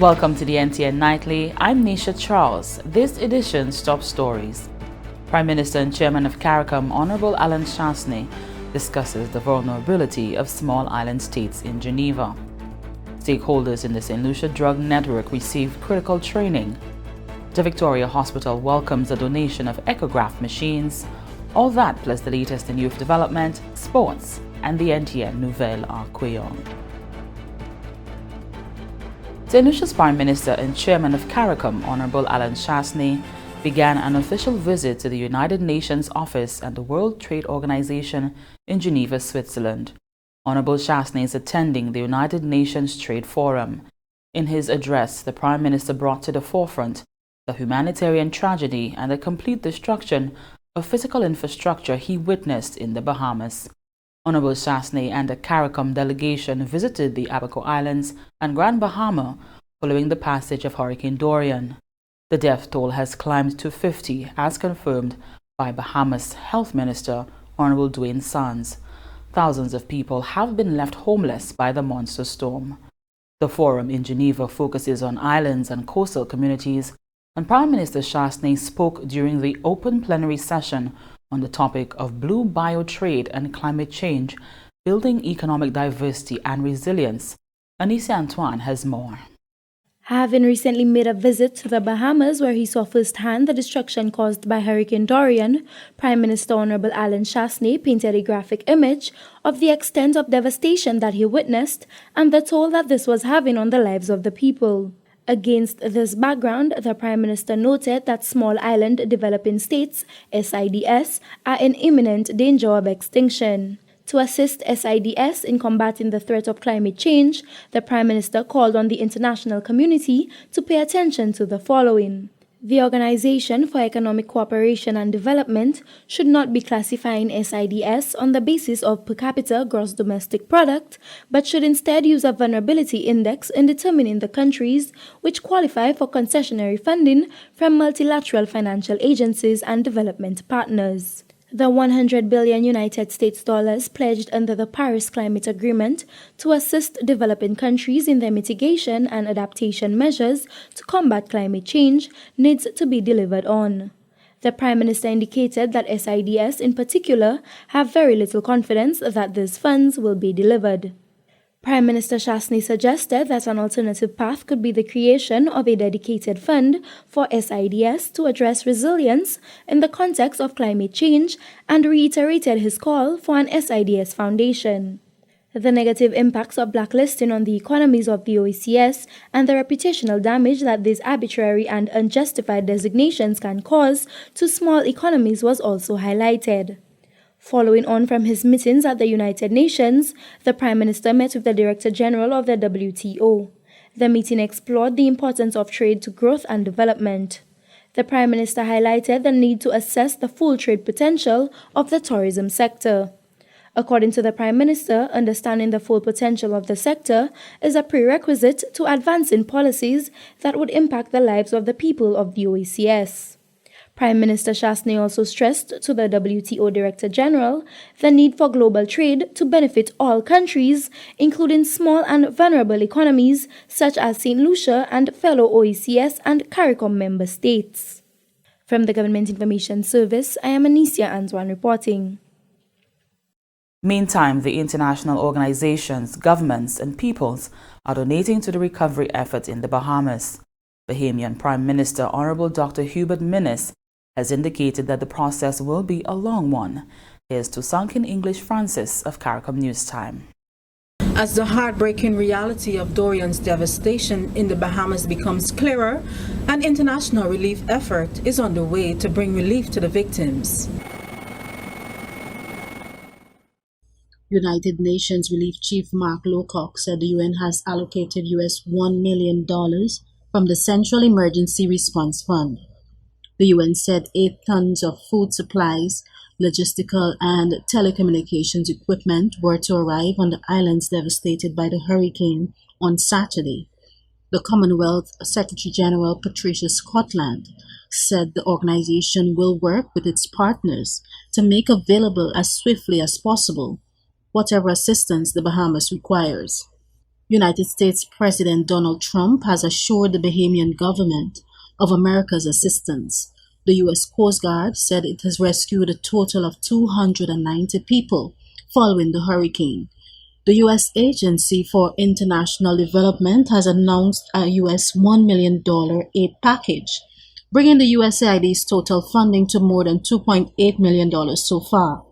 Welcome to the NTN Nightly. I'm Nisha Charles. This edition's top stories. Prime Minister and Chairman of CARICOM, Honorable Alan Chastanet, discusses the vulnerability of small island states in Geneva. Stakeholders in the St. Lucia drug network received critical training. The Victoria Hospital welcomes a donation of echograph machines. All that plus the latest in youth development, sports, and the NTN Nouvelle Ark. St. Lucia's Prime Minister and Chairman of CARICOM, Honorable Alan Chastanet, began an official visit to the United Nations office and the World Trade Organization in Geneva, Switzerland. Honorable Chastanet is attending the United Nations Trade Forum. In his address, the Prime Minister brought to the forefront the humanitarian tragedy and the complete destruction of physical infrastructure he witnessed in the Bahamas. Honorable Chastanet and the CARICOM delegation visited the Abaco Islands and Grand Bahama following the passage of Hurricane Dorian. The death toll has climbed to 50, as confirmed by Bahamas Health Minister Honorable Dwayne Sands. Thousands of people have been left homeless by the monster storm. The forum in Geneva focuses on islands and coastal communities, and Prime Minister Chastanet spoke during the open plenary session on the topic of blue biotrade and climate change, building economic diversity and resilience. Anissa Antoine has more. Having recently made a visit to the Bahamas where he saw firsthand the destruction caused by Hurricane Dorian, Prime Minister Honorable Alan Chastanet painted a graphic image of the extent of devastation that he witnessed and the toll that this was having on the lives of the people. Against this background, the Prime Minister noted that small island developing states, SIDS, are in imminent danger of extinction. To assist SIDS in combating the threat of climate change, the Prime Minister called on the international community to pay attention to the following. The Organization for Economic Cooperation and Development should not be classifying SIDS on the basis of per capita gross domestic product, but should instead use a vulnerability index in determining the countries which qualify for concessionary funding from multilateral financial agencies and development partners. The 100 billion United States dollars pledged under the Paris Climate Agreement to assist developing countries in their mitigation and adaptation measures to combat climate change needs to be delivered on. The Prime Minister indicated that SIDS in particular have very little confidence that these funds will be delivered. Prime Minister Chastanet suggested that an alternative path could be the creation of a dedicated fund for SIDS to address resilience in the context of climate change and reiterated his call for an SIDS foundation. The negative impacts of blacklisting on the economies of the OECS and the reputational damage that these arbitrary and unjustified designations can cause to small economies was also highlighted. Following on from his meetings at the United Nations, the Prime Minister met with the Director General of the WTO. The meeting explored the importance of trade to growth and development. The Prime Minister highlighted the need to assess the full trade potential of the tourism sector. According to the Prime Minister, understanding the full potential of the sector is a prerequisite to advancing policies that would impact the lives of the people of the OECS. Prime Minister Chastanet also stressed to the WTO Director General the need for global trade to benefit all countries, including small and vulnerable economies such as St. Lucia and fellow OECS and CARICOM member states. From the Government Information Service, I am Anissa Antoine reporting. Meantime, the international organizations, governments, and peoples are donating to the recovery effort in the Bahamas. Bahamian Prime Minister Honorable Dr. Hubert Minnis has indicated that the process will be a long one. Here's to Sunken English Francis of CARICOM News Time. As the heartbreaking reality of Dorian's devastation in the Bahamas becomes clearer, an international relief effort is underway to bring relief to the victims. United Nations Relief Chief Mark Lowcock said the UN has allocated $1 million from the Central Emergency Response Fund. The UN said 8 tons of food supplies, logistical and telecommunications equipment were to arrive on the islands devastated by the hurricane on Saturday. The Commonwealth Secretary General Patricia Scotland said the organization will work with its partners to make available as swiftly as possible whatever assistance the Bahamas requires. United States President Donald Trump has assured the Bahamian government of America's assistance. The U.S. Coast Guard said it has rescued a total of 290 people following the hurricane. The U.S. Agency for International Development has announced a U.S. $1 million aid package, bringing the USAID's total funding to more than $2.8 million so far.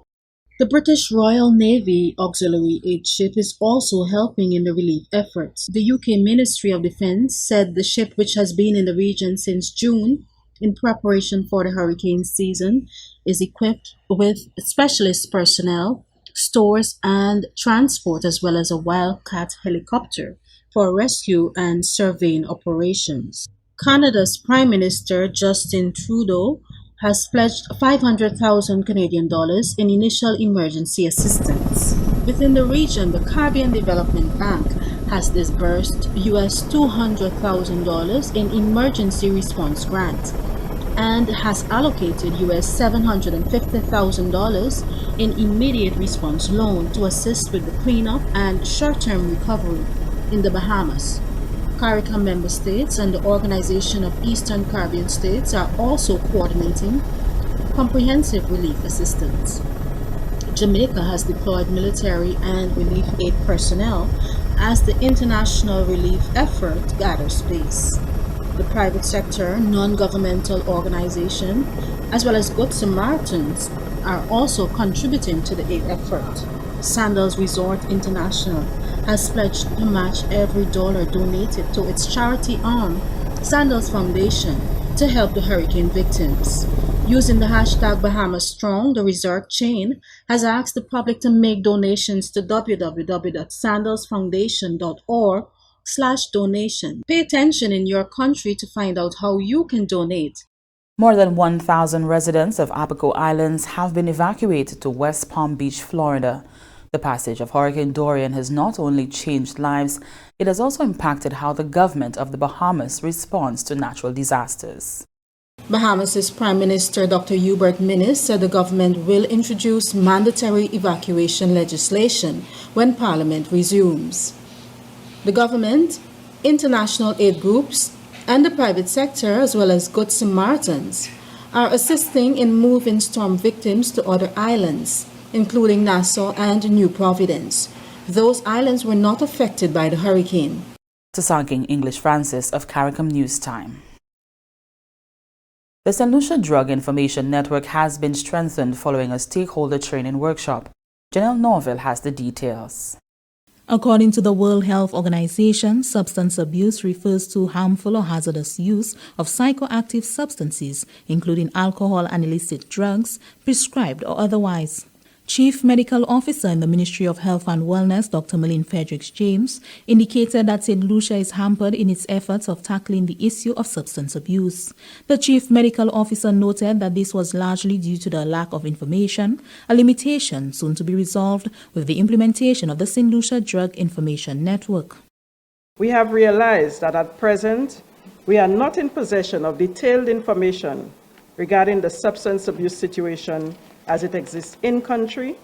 The British Royal Navy Auxiliary Aid Ship is also helping in the relief efforts. The UK Ministry of Defence said the ship, which has been in the region since June in preparation for the hurricane season, is equipped with specialist personnel, stores and transport, as well as a Wildcat helicopter for rescue and surveying operations. Canada's Prime Minister Justin Trudeau has pledged 500,000 Canadian dollars in initial emergency assistance. Within the region, the Caribbean Development Bank has disbursed US $200,000 in emergency response grant and has allocated US $750,000 in immediate response loan to assist with the cleanup and short-term recovery in the Bahamas. CARICOM member states and the Organization of Eastern Caribbean States are also coordinating comprehensive relief assistance. Jamaica has deployed military and relief aid personnel as the international relief effort gathers pace. The private sector, non-governmental organization, as well as Good Samaritans are also contributing to the aid effort. Sandals Resort International has pledged to match every dollar donated to its charity arm, Sandals Foundation, to help the hurricane victims. Using the hashtag BahamasStrong, the resort chain has asked the public to make donations to www.sandalsfoundation.org/donation. Pay attention in your country to find out how you can donate. More than 1,000 residents of Abaco Islands have been evacuated to West Palm Beach, Florida. The passage of Hurricane Dorian has not only changed lives, it has also impacted how the government of the Bahamas responds to natural disasters. Bahamas' Prime Minister Dr. Hubert Minnis said the government will introduce mandatory evacuation legislation when Parliament resumes. The government, international aid groups, and the private sector, as well as Good Samaritans, are assisting in moving storm victims to other islands, including Nassau and New Providence. Those islands were not affected by the hurricane. Sasanking English Francis of CARICOM News Time. The St. Lucia Drug Information Network has been strengthened following a stakeholder training workshop. Janelle Norville has the details. According to the World Health Organization, substance abuse refers to harmful or hazardous use of psychoactive substances, including alcohol and illicit drugs, prescribed or otherwise. Chief Medical Officer in the Ministry of Health and Wellness, Dr. Malin Fredericks-James, indicated that St. Lucia is hampered in its efforts of tackling the issue of substance abuse. The Chief Medical Officer noted that this was largely due to the lack of information, a limitation soon to be resolved with the implementation of the St. Lucia Drug Information Network. We have realized that at present, we are not in possession of detailed information regarding the substance abuse situation as it exists in country,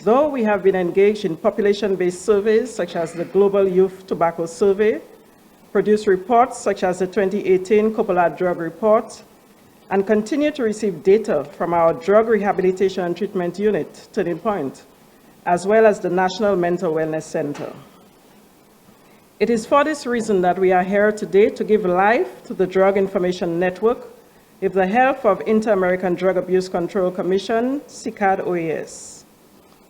though we have been engaged in population-based surveys such as the Global Youth Tobacco Survey, produced reports such as the 2018 Coppola Drug Report, and continue to receive data from our Drug Rehabilitation and Treatment Unit, Turning Point, as well as the National Mental Wellness Center. It is for this reason that we are here today to give life to the Drug Information Network with the help of Inter-American Drug Abuse Control Commission, CICAD OAS.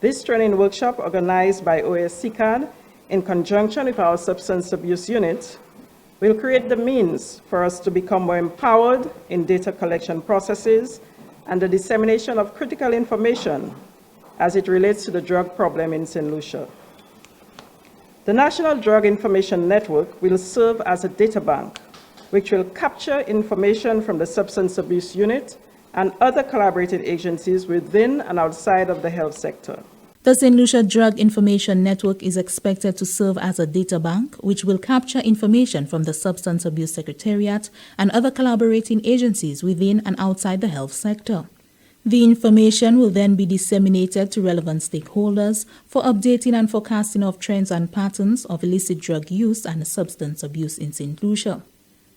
This training workshop, organized by OAS CICAD in conjunction with our Substance Abuse Unit, will create the means for us to become more empowered in data collection processes and the dissemination of critical information as it relates to the drug problem in St. Lucia. The National Drug Information Network will serve as a data bank which will capture information from the Substance Abuse Unit and other collaborated agencies within and outside of the health sector. The St. Lucia Drug Information Network is expected to serve as a data bank, which will capture information from the Substance Abuse Secretariat and other collaborating agencies within and outside the health sector. The information will then be disseminated to relevant stakeholders for updating and forecasting of trends and patterns of illicit drug use and substance abuse in St. Lucia.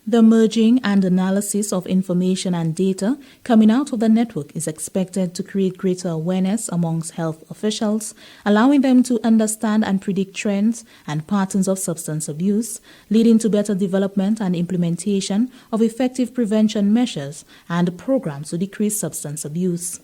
The merging and analysis of information and data coming out of the network is expected to create greater awareness amongst health officials, allowing them to understand and predict trends and patterns of substance abuse, leading to better development and implementation of effective prevention measures and programs to decrease substance abuse.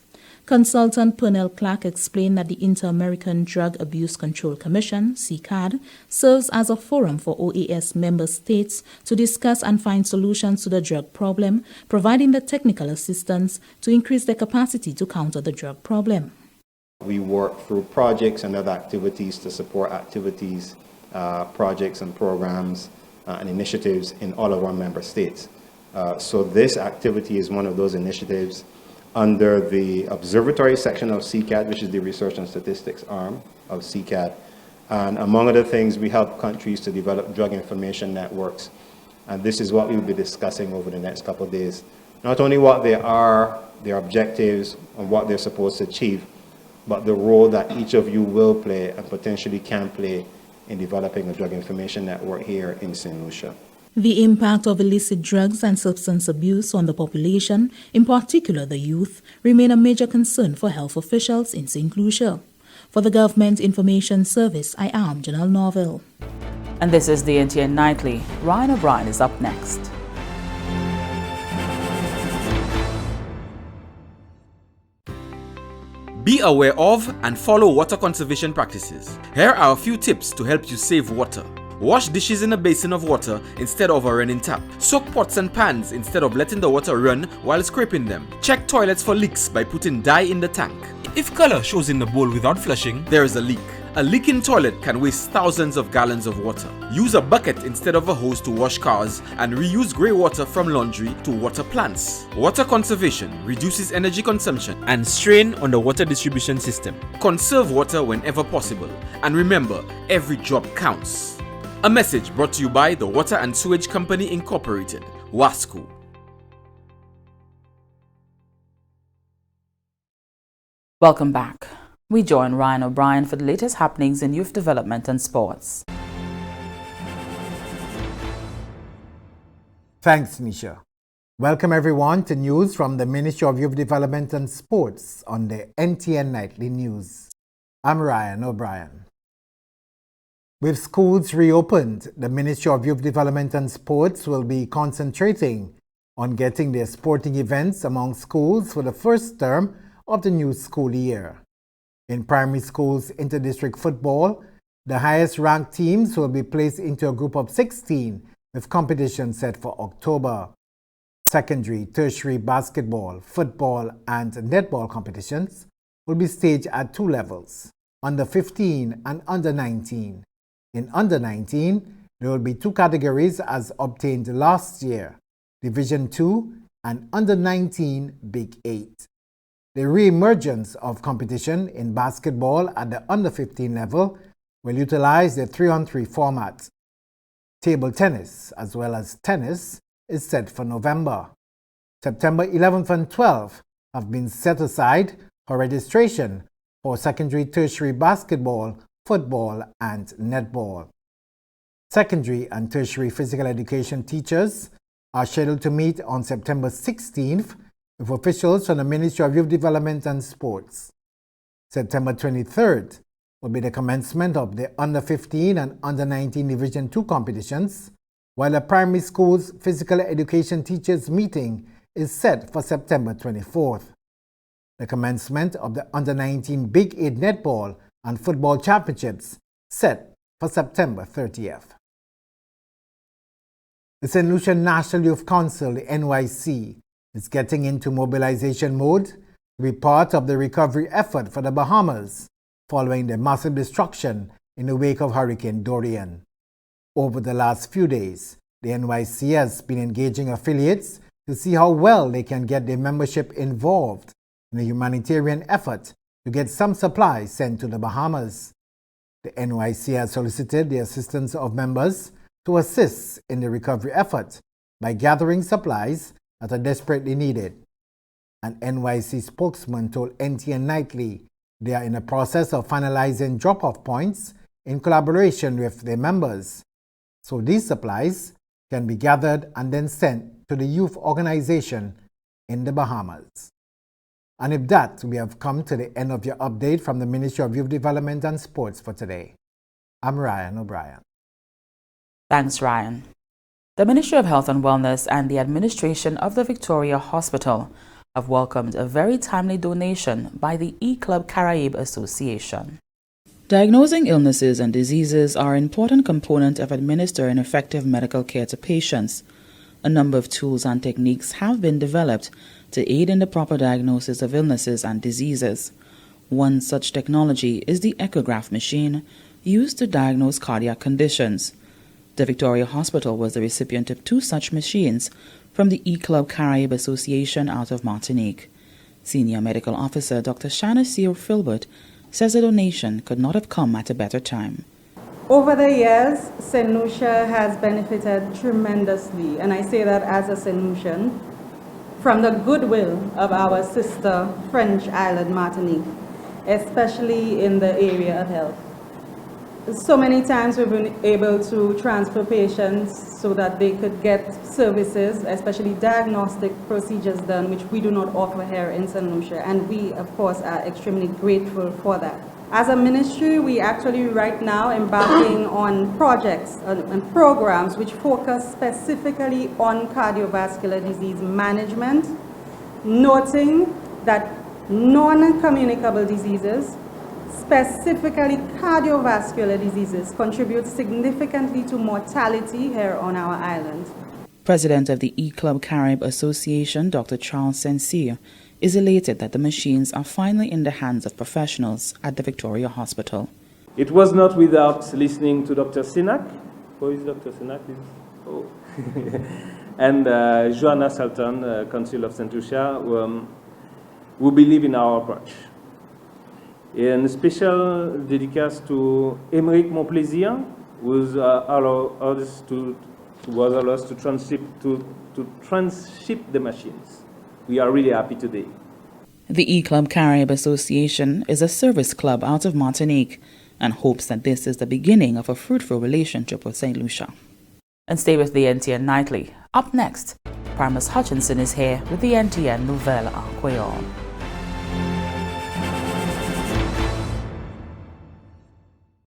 Consultant Pernell Clark explained that the Inter-American Drug Abuse Control Commission, CCAD, serves as a forum for OAS member states to discuss and find solutions to the drug problem, providing the technical assistance to increase their capacity to counter the drug problem. We work through projects and other activities to support activities, projects and programs and initiatives in all of our member states. So this activity is one of those initiatives under the observatory section of CCAD, which is the research and statistics arm of CCAD. And among other things, we help countries to develop drug information networks. And this is what we'll be discussing over the next couple of days. Not only what they are, their objectives, and what they're supposed to achieve, but the role that each of you will play and potentially can play in developing a drug information network here in St. Lucia. The impact of illicit drugs and substance abuse on the population, in particular the youth, remain a major concern for health officials in St. Lucia. For the Government Information Service, I am Janelle Norville. And this is the NTN Nightly. Ryan O'Brien is up next. Be aware of and follow water conservation practices. Here are a few tips to help you save water. Wash dishes in a basin of water instead of a running tap. Soak pots and pans instead of letting the water run while scraping them. Check toilets for leaks by putting dye in the tank. If color shows in the bowl without flushing, there is a leak. A leaking toilet can waste thousands of gallons of water. Use a bucket instead of a hose to wash cars and reuse grey water from laundry to water plants. Water conservation reduces energy consumption and strain on the water distribution system. Conserve water whenever possible. And remember, every drop counts. A message brought to you by the Water and Sewage Company Incorporated, WASCO. Welcome back. We join Ryan O'Brien for the latest happenings in youth development and sports. Thanks, Nisha. Welcome everyone to news from the Ministry of Youth Development and Sports on the NTN Nightly News. I'm Ryan O'Brien. With schools reopened, the Ministry of Youth Development and Sports will be concentrating on getting their sporting events among schools for the first term of the new school year. In primary schools inter-district football, the highest-ranked teams will be placed into a group of 16 with competition set for October. Secondary, tertiary basketball, football, and netball competitions will be staged at two levels, under 15 and under 19. In under 19, there will be two categories as obtained last year, Division 2 and under 19 Big 8. The re-emergence of competition in basketball at the under 15 level will utilize the 3-on-3 format. Table tennis as well as tennis is set for November. September 11th and 12th have been set aside for registration for secondary tertiary basketball, football, and netball. Secondary and tertiary physical education teachers are scheduled to meet on September 16th with officials from the Ministry of Youth Development and Sports. September 23rd will be the commencement of the under 15 and under 19 Division 2 competitions, while the primary school's physical education teachers meeting is set for September 24th. The commencement of the under 19 Big 8 netball and football championships set for September 30th. The St. Lucia National Youth Council, the NYC, is getting into mobilization mode to be part of the recovery effort for the Bahamas following the massive destruction in the wake of Hurricane Dorian. Over the last few days, the NYC has been engaging affiliates to see how well they can get their membership involved in a humanitarian effort to get some supplies sent to the Bahamas. The NYC has solicited the assistance of members to assist in the recovery effort by gathering supplies that are desperately needed. An NYC spokesman told NTN Nightly they are in the process of finalizing drop-off points in collaboration with their members, so these supplies can be gathered and then sent to the youth organization in the Bahamas. And with that, we have come to the end of your update from the Ministry of Youth Development and Sports for today. I'm Ryan O'Brien. Thanks, Ryan. The Ministry of Health and Wellness and the administration of the Victoria Hospital have welcomed a very timely donation by the E-Club Caraïbe Association. Diagnosing illnesses and diseases are an important component of administering effective medical care to patients. A number of tools and techniques have been developed to aid in the proper diagnosis of illnesses and diseases. One such technology is the echograph machine used to diagnose cardiac conditions. The Victoria Hospital was the recipient of 2 such machines from the E-Club Caraïbe Association out of Martinique. Senior Medical Officer Dr. Shanna Sear Filbert says the donation could not have come at a better time. Over the years, St. Lucia has benefited tremendously, and I say that as a St. Lucian, from the goodwill of our sister French island Martinique, especially in the area of health. So many times we've been able to transfer patients so that they could get services, especially diagnostic procedures done, which we do not offer here in St. Lucia, and we, of course, are extremely grateful for that. As a ministry, we actually right now embarking on projects and programs which focus specifically on cardiovascular disease management, noting that non-communicable diseases, specifically cardiovascular diseases, contribute significantly to mortality here on our island. President of the E-Club Caraïbe Association, Dr. Charles Sensier, is elated that the machines are finally in the hands of professionals at the Victoria Hospital. It was not without listening to Dr. Sinak. Who is Dr. Sinak? Oh. And Joanna Salton, Council of St. Lucia, who believe in our approach. And special dedicates to Émeric Montplaisir, who allowed us to transship the machines. We are really happy today. The E-Club Caraïbe Association is a service club out of Martinique and hopes that this is the beginning of a fruitful relationship with St. Lucia. And stay with the NTN Nightly. Up next, Primus Hutchinson is here with the NTN Nouvelle Ark.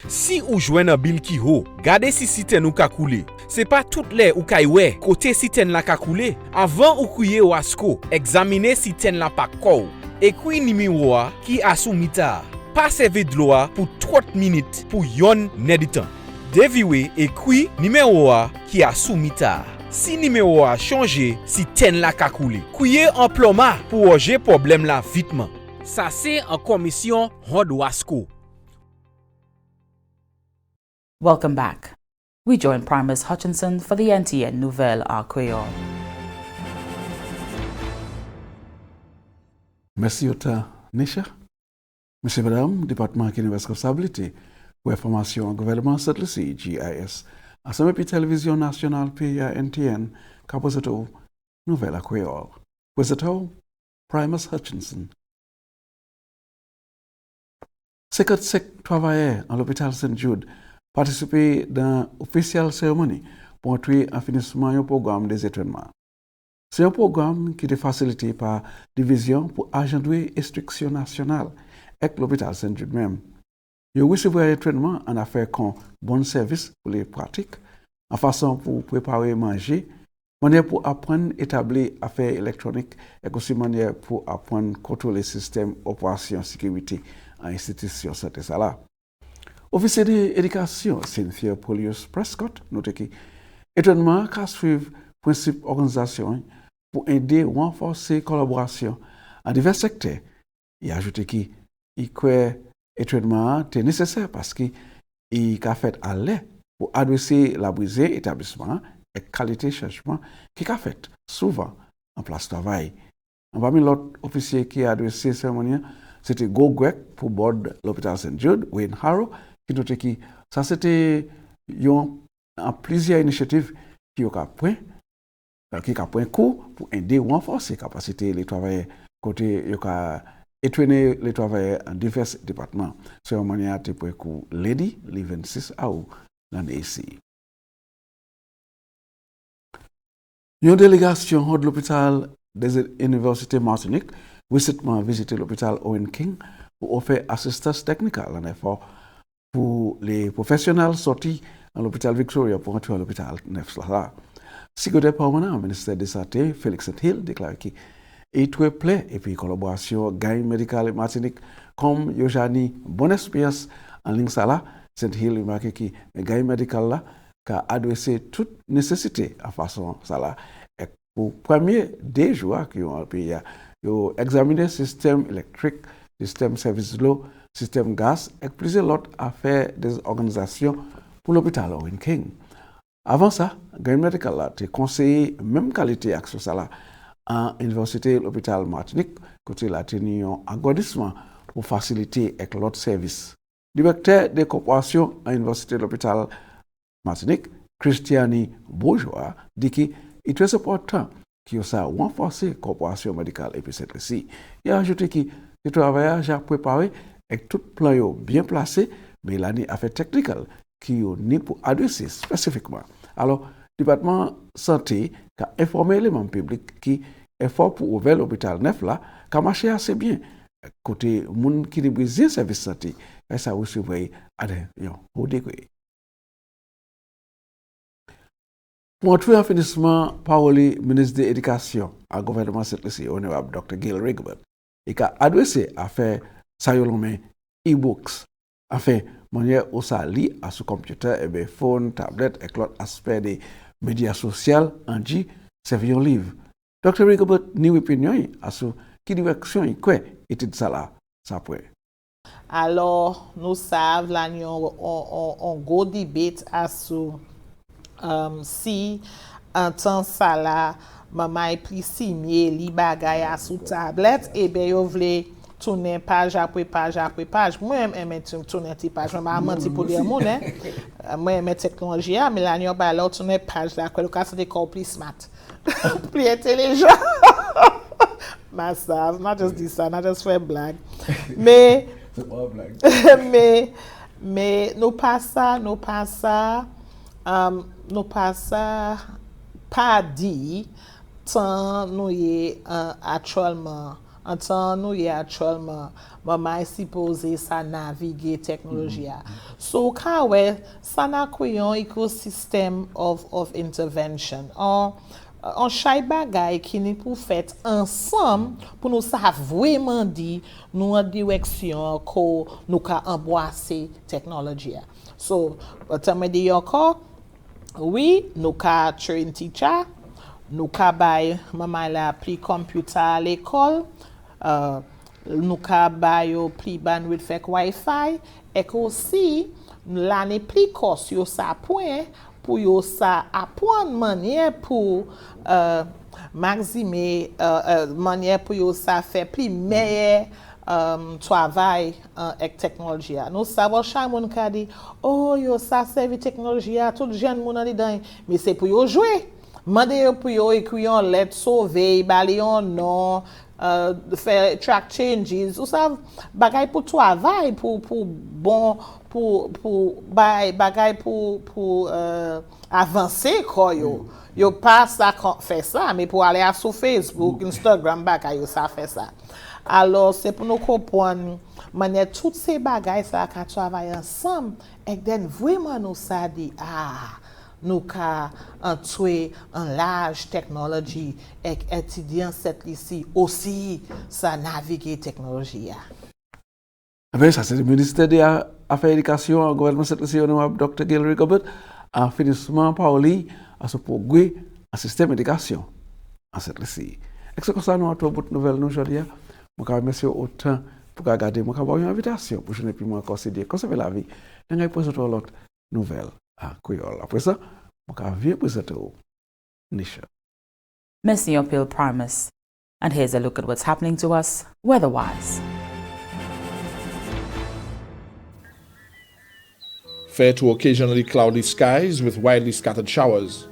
Si ou jwen nan bil ki ho, gade si siten ou ka koule. Se pa tout le ou ka ywe, kote siten la ka koule. Avant ou kouye ou asko, examine siten la pa kou. Ekwi nimiwo a ki asou mita. Pa seve dlo a pou 30 minit pou yon neditan. Deviwe ekwi nimewo a ki asou mita. Si nimewo a chanje, siten la ka koule. Kouye en ploma pou oje problem la vitman. Sa se en komisyon hod wasko. Welcome back. We join Primus Hutchinson for the NTN Nouvelle Ark. Merci Ota Nisha. Monsieur Madame, Département qui est responsabilité pour information gouvernement cette Lucie, GIS. Assemblée puis télévision nationale puis NTN, Capozato, Nouvelle Ark. Capozato, Primus Hutchinson. 55 travailleurs à l'hôpital Saint-Jude participer dans l'officielle cérémonie pour entrer en finissement du programme des entraînements. C'est un programme qui est facilité par division pour agender instruction nationale avec l'hôpital Saint-Jude même. Ils recevront un entraînement en affaires comme bon service pour les pratiques, en façon pour préparer manger, manière pour apprendre à établir affaires électroniques et aussi manière pour apprendre à contrôler le système opération sécurité en institution santé là. Officier d'éducation, Cynthia Polius Prescott, note que étonnement qu'à suivre principe organisation pour aider ou renforcer la collaboration en divers secteurs. Il a ajouté qu'il croit étonnement est nécessaire parce qu'il a fait à l'aide pour adresser la brisée établissement et qualité de changement qui a fait souvent en place de travail. Parmi l'autre officier qui a adressé cette cérémonie, c'était Go Greg pour bord l'hôpital Saint-Jude, Wayne Harrow, qui notait que ça c'était plusieurs initiatives qui ont pris cours pour aider ou renforcer la capacité des travailleurs côté yo ka etwene les travailleurs en divers départements cérémonie a été pour ku lady le 26 août l'année ici. Une délégation de l'hôpital des universités Martinique récemment visité l'hôpital Owen King pour offrir assistance technique en effort pour les professionnels sortis à l'hôpital Victoria pour entrer à l'hôpital Neuf-Sala. Secrétaire permanent au ministère de la Santé, Félix Hill, déclare qu'il est très plaît et puis collaboration gain médical Martinique comme Yojani Bonne Espérance en ligne Sala. Saint Hill remarque que gain médical là a adressé toute nécessité à façon Sala. Et pour premier des jours qui ont pays, ils ont examiné le système électrique, système service de l'eau, système gaz et plusieurs autres affaires des organisations pour l'hôpital Owen King. Avant ça, Gain Medical a été conseillé même qualité action ça à l'université l'hôpital Martinique côté la tenu un agrandissement pour faciliter avec l'autre service. Directeur des corporations à l'université l'hôpital Martinique, Christiani Bourgeois, dit qu'il est très important qu'il y ait renforcé la corporation médicale et puis cette ici. Il a ajouté que les travailleurs ont préparé avec tout plan bien placé, mais l'année affaires techniques qui ont ni pour adresser spécifiquement. Alors, le département santé a informé les membres publics qui est fort pour ouvrir l'hôpital neuf là, qui a marché assez bien. Côté monde qui a besoin de service santé, et ça aussi va à un haut degré. Pour entrer en finissement, parole ministre de l'Éducation à gouvernement cette honorable Dr. Gail Rigobert, et qui a adressé à faire sayolome e-books, à faire manière où ça lit à ce computer, et phone, tablette et l'autre aspect des médias sociaux, en dit, c'est un livre. Dr. Rigobert ni opinion à ce qui direction est quoi étude ça là, ça pourrait. Alors, nous savons, là, on go debate à ce si en temps ça là, maman est plus signé li bagay à sous tablette, et bien yo vle tourner page après page après page. Moi j'aime tourner ti page, moi menti pour dire mon hein. Moi j'aime technologie, mais là yo ba là tourner page là que le cas c'est plus smart. Plus intelligent. Massive, not just this, not just for blague. Mais mais nous pas ça pas dit tant nous y actuellement maman est supposé ça naviguer technologie. So quand ça n'a un écosystème of intervention on chaque bagay qui nous pour faire ensemble pour nous savoir vraiment dire nous en direction que nous ca embrasser technologie. So autant me dire encore oui, nous ca train teacher, nous ca bay maman la appris computer à l'école, nous ca bay yo pli bandwidth fait wifi et aussi l'année pli course yo ça point pour yo ça apprendre manière pour maximiser manière pour yo ça faire plus meilleur travail avec technologie. Nous savons chaque monde qui dit oh yo ça servi technologie tout jeune monde dedans mais c'est pour yo jouer. Mandez pour yo écrire lettre sauver balayon non faire track changes ou ça bagay pour travail pour bon pour bagay pour avancer quoi yo pas ça fait ça mais pour aller sur Facebook Instagram bagay yo ça fait ça. Alors c'est pour nous comprendre manière toutes ces bagailles ça qu'a travailler ensemble et then vraiment nous ça dit nous qu'a entrer en large technologie et étudiant cette ici aussi ça naviguer technologie. Ben ça c'est le ministère des Affaires éducation au gouvernement cette ici honorable Dr. Gail Rigobert a finissement parlé à ce progrès à système d'éducation en cette ici. Est-ce que ça nous a tout bout nouvelle nous aujourd'hui? Je remercie autant pour regarder mon avoir une invitation pour je ne plus moi considérer conserver la vie. Dans les présenter l'autre nouvelle à Creole. Après ça, je viens présenter Nisha. Missing your pill promise. And here's a look at what's happening to us weather-wise. Fair to occasionally cloudy skies with widely scattered showers.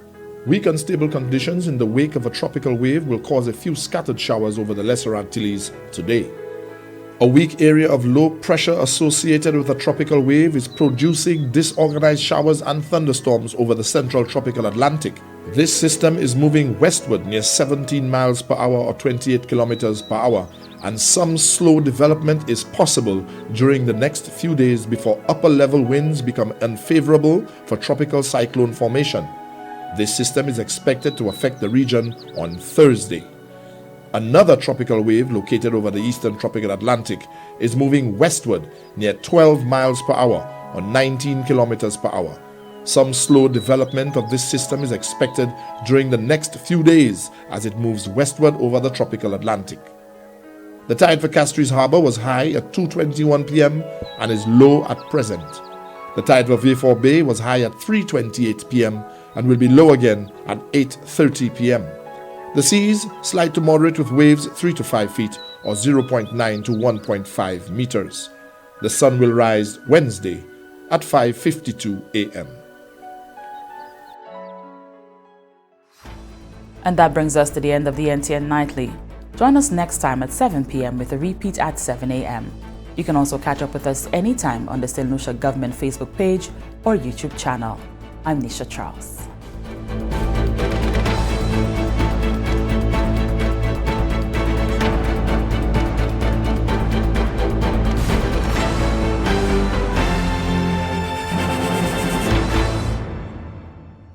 Weak unstable conditions in the wake of a tropical wave will cause a few scattered showers over the Lesser Antilles today. A weak area of low pressure associated with a tropical wave is producing disorganized showers and thunderstorms over the central tropical Atlantic. This system is moving westward near 17 miles per hour or 28 kilometers per hour, and some slow development is possible during the next few days before upper level winds become unfavorable for tropical cyclone formation. This system is expected to affect the region on Thursday. Another tropical wave located over the eastern tropical Atlantic is moving westward near 12 miles per hour or 19 kilometers per hour. Some slow development of this system is expected during the next few days as it moves westward over the tropical Atlantic. The tide for Castries Harbor was high at 2:21 p.m. and is low at present. The tide for Vieux Bay was high at 3:28 p.m. and will be low again at 8:30 p.m. The seas slight to moderate with waves 3 to 5 feet or 0.9 to 1.5 meters. The sun will rise Wednesday at 5:52 a.m. And that brings us to the end of the NTN Nightly. Join us next time at 7 p.m. with a repeat at 7 a.m. You can also catch up with us anytime on the St. Lucia Government Facebook page or YouTube channel. I'm Nisha Charles.